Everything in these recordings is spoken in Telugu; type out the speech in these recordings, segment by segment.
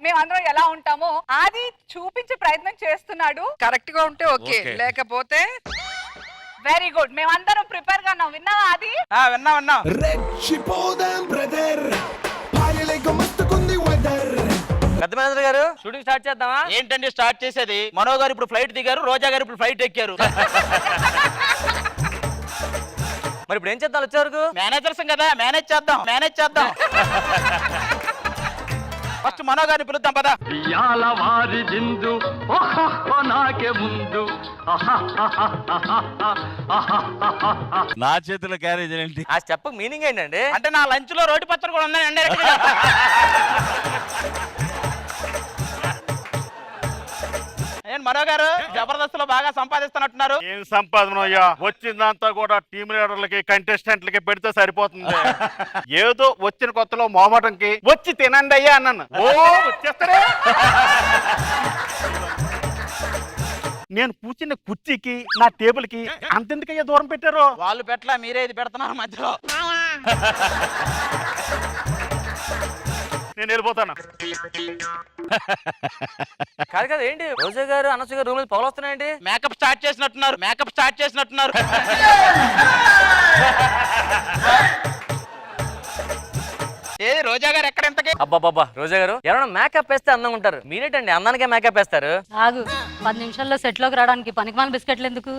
మేమందరం ఎలా ఉంటామో అది చూపించే ప్రయత్నం చేస్తున్నాడు. కరెక్ట్ గా ఉంటే ఓకే, లేకపోతే వెరీ గుడ్. మేమందరం ప్రిపేర్ గా ఉన్నాం. విన్నావా అది? విన్నా పెద్ద మేనేజర్ గారు షూటింగ్ స్టార్ట్ చేద్దామా? ఏంటండి స్టార్ట్ చేసేది? మనో గారు ఇప్పుడు ఫ్లైట్ దిగారు, రోజా గారు ఇప్పుడు ఫ్లైట్ ఎక్కారు. మరి ఇప్పుడు ఏం చేద్దాం? వచ్చే వరకు మేనేజర్స్ కదా, మేనేజ్ చేద్దాం. ఫస్ట్ మనో గారిని పిలుద్దాం పదా. ఇయాల వారి జిందు నాకే ముందు నా చేతిలో క్యారేజ్ ఏంటి? ఆ స్టెప్ మీనింగ్ ఏంటండి? అంటే నా లంచ్ లో రోటి పచ్చడి కూడా ఉందని మనో గారు జబర్దస్త్ లో బాగా సంపాదిస్తున్నట్టున్నారు. ఏం సంపాదన అయ్యా, వచ్చిందంతా కూడా టీమ్ లీడర్లకి కంటెస్టెంట్లకి పెడితే సరిపోతుంది. ఏదో వచ్చిన కొత్తలో మోమటంకి వచ్చి తినండి అయ్యా అన్నాను. ఓ వచ్చేస్తారే. నేను కూర్చున్న కుర్చీకి నా టేబుల్ కి అంతెందుకయ్యా దూరం పెట్టారు? వాళ్ళు పెట్టలా, మీరే ఇది పెడుతున్నారు మధ్యలో. నేను వెళ్ళిపోతాను. కాదు కదా ఏంటి రోజా గారు అనసూయ గారు రూమ్ పొగలు వస్తున్నాయండి? మేకప్ స్టార్ట్ చేసినట్టున్నారు. ఏది రోజా గారు ఎక్కడ ఇంతకి? అబ్బాబ్బా రోజా గారు ఎవరైనా మేకప్ వేస్తే అందంగా ఉంటారు, మీరేంటండి అందానికే మేకప్ వేస్తారు? ఆగు, 10 నిమిషాల్లో సెట్ లోకి రావడానికి పనికిమాల బిస్కెట్లు ఎందుకు?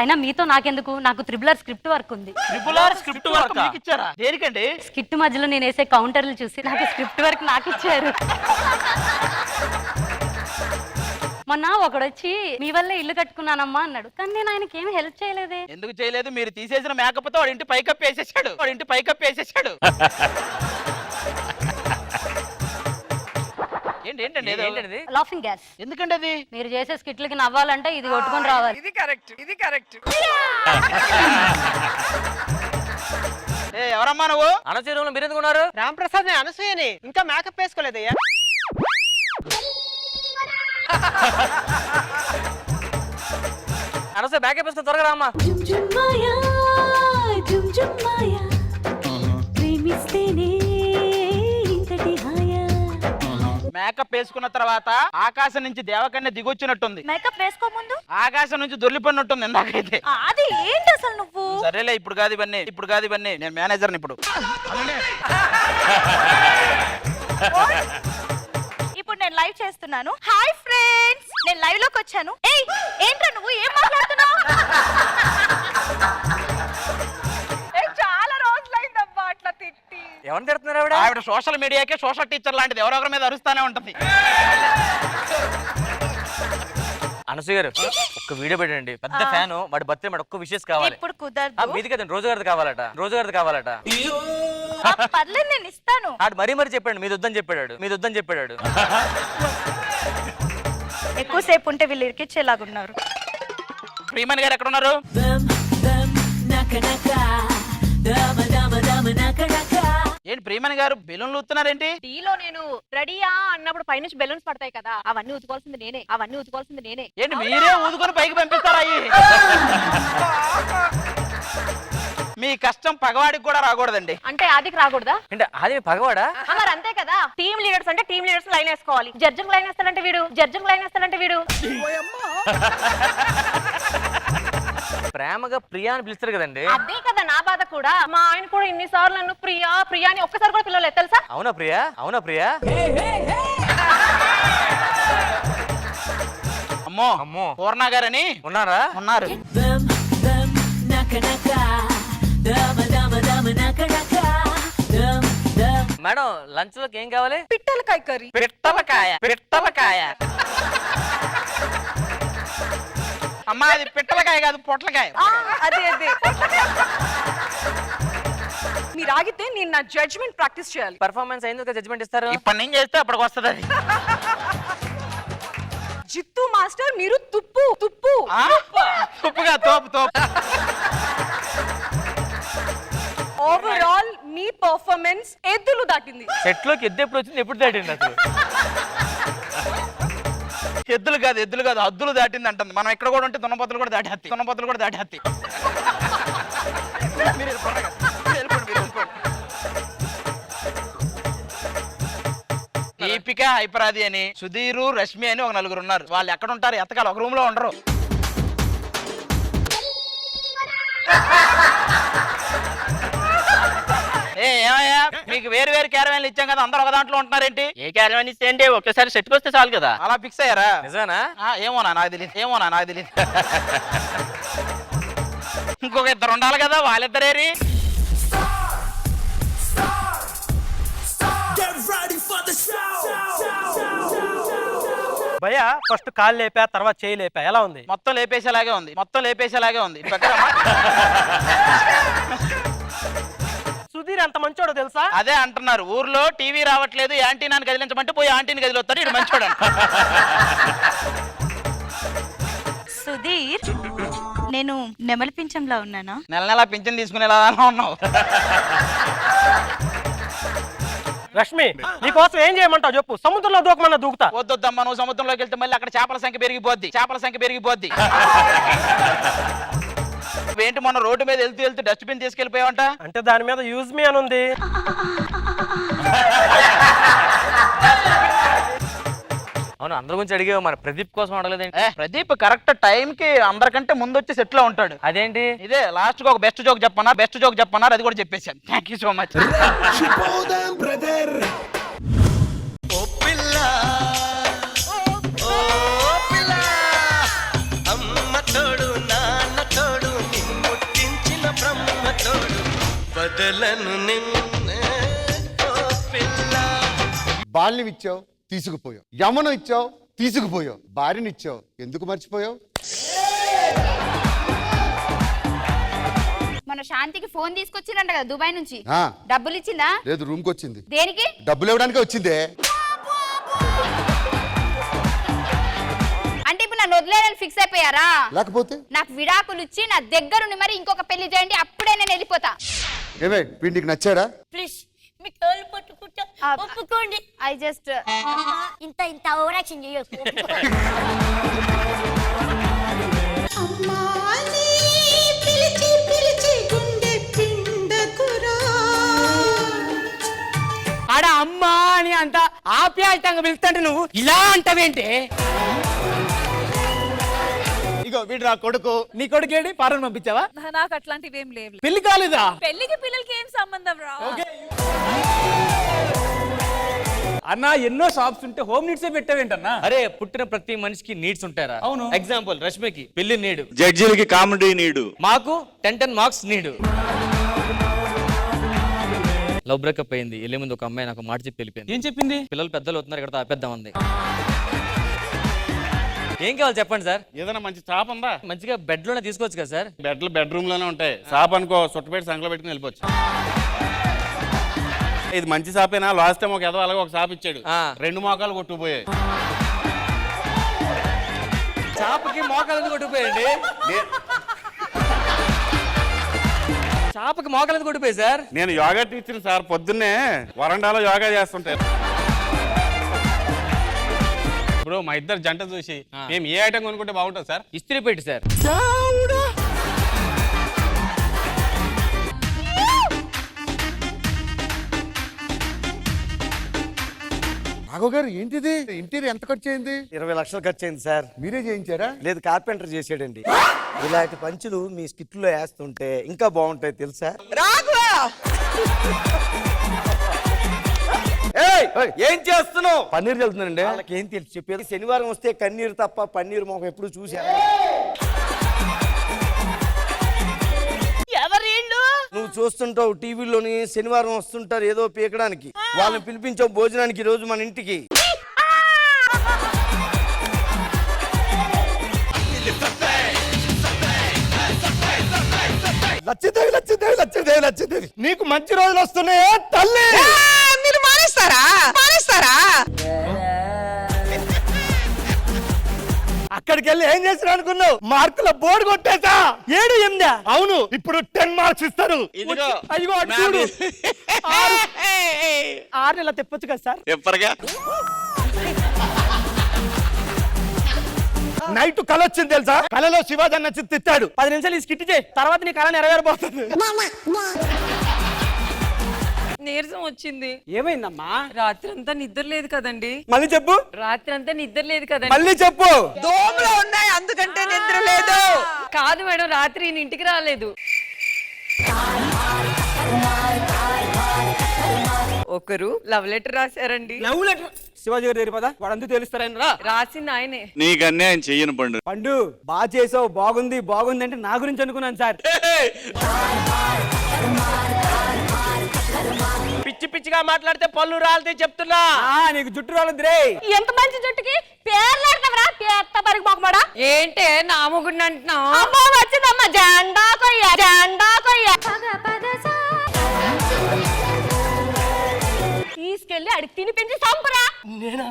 అయినా మీతో నాకెందుకు? నాకు త్రిబులర్ స్క్రిప్ట్ వర్క్ ఉంది. స్క్రిప్ట్ వర్క్ మీకు ఇచ్చారా? దేనికండి? స్కిట్ మధ్యలో నేను వేసే కౌంటర్లు చూసి నాకు స్క్రిప్ట్ వర్క్ నాకు ఇచ్చారు. మొన్న ఒకడొచ్చి మీ వల్లే ఇల్లు కట్టుకున్నానమ్మా అన్నాడు, కానీ నేను ఆయనకి ఏమి హెల్ప్ చేయలేదే. ఎందుకు చేయలేదు? మీరు తీసేసిన మేకప్ తో వాడి ఇంటి పైకప్పు వేసేసాడు. ఏంటండి లాఫింగ్ గ్యాస్. ఎందుకండి అది? మీరు చేసే స్కిట్లకి నవ్వాలంటే ఇది కొట్టుకొని రావాలి. ఇది కరెక్ట్. ఎవరమ్మా నువ్వు? అనసూయ రూమ్ లో మీరు ఎందుకు ఉన్నారు? రాంప్రసాద్ అనసూయని ఇంకా మేకప్ వేసుకోలేదయ్యా. అనసూయ మేకప్ వేసుకుని త్వరగా రామ్మా. మేకప్ వేసుకున్న తర్వాత ఆకాశం నుంచి దేవకన్య దిగొచ్చినట్టుంది. మేకప్ వేసుకోముందు ఆకాశం నుంచి దొల్లిపడినట్టుంది ఇందాకైతే. అది ఏంటి అసలు? నువ్వు సరేలే, ఇప్పుడు కాదు ఇవన్నీ. నేను మేనేజర్ని ఇప్పుడు. ఇప్పుడు నేను లైవ్ చేస్తున్నాను. హాయ్ ఫ్రెండ్స్, నేను లైవ్ లోకి వచ్చాను. ఏయ్ ఏంట్రా నువ్వు ఏం మాట్లాడుతున్నావు? చాలా రోజులైందబ్బా అట్లా తిట్టి. ఎవరిని తిడుతున్నారు ఆవిడ సోషల్ మీడియాకే సోషల్ టీచర్ లాంటిది, ఎవరొకరి మీద అరుస్తానే ఉంటది. అనసూయ గారు ఒక్క వీడియో పెట్టండి, పెద్ద ఫ్యాన్, వాడి బర్త్డే మాట ఒక్క విషెస్ కావాలి. ఇప్పుడు కుదరదు. మీది కదండి, రోజు గారిది కావాలట. పర్లేదు, నేను ఇస్తాను. ఆడు మరీ చెప్పాడు మీది వద్దని చెప్పాడు. ఎక్కువసేపు ఉంటే వీళ్ళు ఇరికిచ్చేలాగున్నారు. ప్రియమణి గారు ఎక్కడ ఉన్నారు? ఏంటి ప్రియమణి గారు బెలూన్లు ఊతున్నారేంటి? డీలో నేను రెడీయా అన్నప్పుడు పైనుంచి బెలూన్స్ పడతాయి కదా, అవన్నీ ఊతుకోవాల్సింది నేనే. ఏంటి మీరే ఊదుకొని పైకి పంపిస్తారా? మీ కష్టం పగవాడికి కూడా రాకూడదండి. అంటే ఆదికి రాకూడదా? అంటే అది పగవాడా? మరి అంతే కదా, టీమ్ లీడర్స్ అంటే టీమ్ లీడర్స్ లైన్ వేసుకోవాలి. జడ్జింగ్ లైన్ వేస్తాడంటే వీడు. ప్రేమగా ప్రియా అని పిలుస్తారు కదండి. అదే కదా నా బాధ కూడా. మా ఆయన కూడా ఇన్నిసార్లు నన్ను ప్రియా అని ఒక్కసారి కూడా పిలవలేదు తెలుసా? అవునా ప్రియా? అమ్మో పూర్ణ గారని ఉన్నారు. మేడం లంచ్ లోకి ఏం కావాలి? పిట్టలకాయ కర్రీ. పిట్టలకాయ. అమ్మా అది పిట్టలకాయ కాదు, పొట్లకాయ. అదే మీరు ఆగితే నేను నా జడ్జ్మెంట్ ప్రాక్టీస్ చేయాలి. పర్ఫార్మెన్స్ అయింది జడ్జ్మెంట్ ఇస్తారు. ఇప్పటి నుంచి చేస్తే అప్పటికి వస్తుంది అది. జిత్తు మాస్టర్ మీరు తుప్పు తుప్పుగా తోపు. ఓవరాల్ మీ పర్ఫార్మెన్స్ ఎద్దులు దాటింది. సెట్ లోకి ఎప్పుడు వచ్చింది, ఎప్పుడు దాటింది అసలు? ఎద్దులు కాదు హద్దులు దాటింది అంటుంది. మనం ఎక్కడ కూడా ఉంటే దున్నపోతులు కూడా దాటి హత్తి. మీరు వెళ్ళిపోండి. దీపిక హైపరాది అని, సుధీరు, రష్మి అని ఒక నలుగురు ఉన్నారు. వాళ్ళు ఎక్కడ ఉంటారు? ఎత్తకాలు ఒక రూమ్ లో ఉండరు. ఏమయ్యా, మీకు వేరు వేరు క్యారవాన్లు ఇచ్చాం కదా, అందరూ ఒక దాంట్లో ఉంటున్నారేంటి? ఏ క్యారవాన్ ఇస్తే అంటే ఒకేసారి సెట్కి వస్తే చాలు కదా. అలా ఫిక్స్ అయ్యారా? నిజానా? ఏమోనా నాకు తెలియదు. ఇంకొక ఇద్దరు ఉండాలి కదా, వాళ్ళిద్దరేరి. భయ్యా ఫస్ట్ కాళ్ళు లేపా, తర్వాత చేయి లేపా, ఎలా ఉంది? మొత్తం లేపేసేలాగే ఉంది. సుధీర్ అంత మంచోడో తెలుసా? అదే అంటున్నారు, ఊర్లో టీవీ రావట్లేదు, యాంటీనాని కదిలించమంటే పోయి యాంటీని కదిలిస్తాడు, ఇటు మంచోడు. సుధీర్, నేను నెమలి పింఛంలా ఉన్నానా? నెల నెల పింఛన్ తీసుకునేలా ఉన్నావు. రష్మి నీకోసం ఏం చేయమంటావు చెప్పు. సముద్రంలో దూకమన్నా దూకుతా. వద్దొద్దమ్మా, నువ్వు సముద్రంలోకి వెళ్తే మళ్ళీ అక్కడ చేపల సంఖ్య పెరిగిపోద్ది. ఏంటి మొన్న రోడ్డు మీద వెళ్తూ డస్ట్బిన్ తీసుకెళ్లిపోయావంట? అంటే దాని మీద యూజ్ మీ అని ఉంది. అవును, అందరి గురించి అడిగావు, మరి ప్రదీప్ కోసం అడగలేదేంటి? ప్రదీప్ కరెక్ట్ టైం కి అందరికంటే ముందు వచ్చి సెట్ లో ఉంటాడు. అదేంటి? ఇదే లాస్ట్ గా ఒక బెస్ట్ జోక్ చెప్పన్నారు, అది కూడా చెప్పేశాను. Thank you so much. బాల్యం ఇచ్చావు, తీసుకుపోయావు. యమనం ఇచ్చావు, తీసుకుపోయావు. భార్యనిచ్చావు, ఎందుకు మర్చిపోయావు? మన శాంతికి ఫోన్ తీసుకొచ్చిందంట కదా దుబాయ్ నుంచి. ఆ, డబ్బులు ఇచ్చిందా? లేదు, రూమ్ కి వచ్చింది. దేనికి? డబ్బులు ఇవ్వడానికి వచ్చిందే. అంటే ఇప్పుడు నన్ను వదిలేయాలని ఫిక్స్ అయిపోయారా? లేకపోతే నాకు విడాకులు ఇచ్చి నా దగ్గరుండి మరి ఇంకొక పెళ్లి చేయండి, అప్పుడే నేను వెళ్ళిపోతా. ఏమే వీడికి నచ్చాడా? ప్లీజ్ మీ కాళ్ళు పట్టుకుంటా, ఒప్పుకోండి. ఐ జస్ట్ ఇంత ఓవరాక్షన్ చేయొచ్చు. ఆడ అమ్మా అని అంత ఆప్యాయంగా పిలుస్తుంటే నువ్వు ఇలా అంటావేంటి? ఇగో వీడు నా కొడుకు. నీ కొడుకు ఏంటి? పారని పంపించావా? నాకు అట్లాంటివి ఏం లేవు. పెళ్లి కాలేదా? పెళ్లికి పిల్లలకి ఏం సంబంధం రా. అన్న ఎన్నో షాప్స్ ఉంటే హోమ్ నీడ్స్ పెట్టావేంటన్నా? అరే, పుట్టిన ప్రతి మనిషికి నీడ్స్ ఉంటారా? అవును. ఎగ్జాంపుల్, రష్మికి పెళ్లి నీడు, జడ్జిలకి కామెడీ నీడు, మాకు 10 మార్క్స్ నీడు. లవ్ బ్రేకప్ అయింది, వెళ్ళే ముందు ఒక అమ్మాయి నాకు మాట చెప్పి వెళ్ళిపోయింది. ఏం చెప్పింది? పిల్లలు పెద్దలు అవుతున్నారు, ఇక్కడ ఆపేద్దాం అంది. ఏం కావాలి చెప్పండి సార్? ఏదైనా మంచి చాప్ ఉందా? మంచిగా బెడ్ లోనే తీసుకోవచ్చు కదా సార్? బెడ్రూమ్ లోనే ఉంటాయి. షాప్ అనుకో, సుట్టపెట్టి సంకలో పెట్టుకుని వెళ్ళిపోవచ్చు. ఇది మంచి షాపేనా? లాస్ట్ టైం ఒక ఎదో అలాగే ఒక షాప్ ఇచ్చాడు, 2 మోకాలు కొట్టుకుపోయాయి. చాపకి మోకాలు కొట్టుకుపోయండి. చాపకి మోకాలు కొట్టుకుపోయి సార్. నేను యోగా టీచర్ సార్, పొద్దున్నే వరండాలో యోగా చేస్తుంటాను. ఇప్పుడు మా ఇద్దరు జంట చూసి మేము ఏ ఐటమ్ కొనుక్కుంటే బాగుంటుంది సార్? ఇస్త్రీ పెట్టి సార్. రాఘవ్ గారు, ఏంటిది? ఇంటీరియర్ ఎంత ఖర్చు అయింది? 20 లక్షలు ఖర్చు అయింది సార్. మీరే చేయించారా? లేదు, కార్పెంటర్ చేసాడండి. ఇలాంటి పంచులు మీ స్కిట్లో వేస్తుంటే ఇంకా బాగుంటాయి తెలుసా? ఏం చేస్తున్నావు? పన్నీర్ చల్లుతున్నానండి. వాళ్ళకి ఏం తెలుసు చెప్పేది? శనివారం వస్తే కన్నీరు తప్ప పన్నీర్ మొహం ఎప్పుడు చూసా? నువ్వు చూస్తుంటావు టీవీలోని, శనివారం వస్తుంటారు ఏదో పీకడానికి. వాళ్ళని పిలిపించావు భోజనానికి ఈ రోజు మన ఇంటికి. లచ్చిదేవి లచ్చిదేవి లచ్చిదేవి లచ్చిదేవి, నీకు మంచి రోజులు వస్తున్నాయా తల్లి? మీరు మానేస్తారా? అక్కడికి వెళ్ళి ఏం చేసిన అనుకున్నావు? మార్కుల బోర్డు కొట్టేసా. 7, 8. అవును, ఇప్పుడు 10 మార్క్స్ ఇస్తారు. అయ్యో అటు చూడు. 6 నెలలు తెప్పొచ్చు కదా సార్? ఎప్పటిగా నైట్ కళ వచ్చింది తెలుసా? కళలో శివాజీ అన్న తిట్టాడు. 10 నిమిషాలు ఈ స్కిట్ చేయి, తర్వాత నీ కళ నెరవేరబోతుంది. నీరసం వచ్చింది. ఏమైందమ్మా? రాత్రి అంతా నిద్ర లేదు కదండి. మళ్ళీ చెప్పు. రాత్రి అంతా నిద్ర లేదు కదండి. మళ్ళీ చెప్పు. దోమలు ఉన్నాయి అందుకంటే నిద్ర లేదు. కాదు మేడం, రాత్రి ఈయన ఇంటికి రాలేదు. ఒకరు లవ్ లెటర్ రాశారండి. లవ్ లెటర్ శివాజీ గారి దగ్గర పదా, వాడంతా తెలుస్తారని రా. రాసింది ఆయనే. నీకు అన్యాయం చెయ్యను పండు. పండు బాగా చేసావు, బాగుంది బాగుంది అంటే నా గురించి అనుకున్నాను సార్. పిచ్చి పిచ్చిగా మాట్లాడితే పళ్ళు రాలితే చెప్తున్నా. నీకు జుట్టు రాలేదు రే. ఎంత మంచి జుట్టుకి పేర్లాడతావరా పేర్త పరికి పోకమాడా. ఏంటే నా మొగుడిని అంటున్నావు? అమ్మా వచ్చిందమ్మా జెండా కొయ్య జెండా కొయ్య. తీసుకెళ్ళి అడిగి తిని పెంచి చంపరా. నేనా?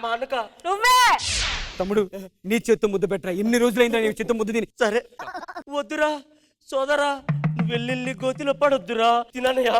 మా అన్నక? నువ్వే. తమ్ముడు నీ చేత్తో ముద్దు పెట్టరా, ఎన్ని రోజులైందా నీ చేత్తో ముద్దు తిని. సరే వద్దురా సోదరా, నువ్వు వెళ్ళి గోతిలో పడొద్దురా, తిననయ్యా.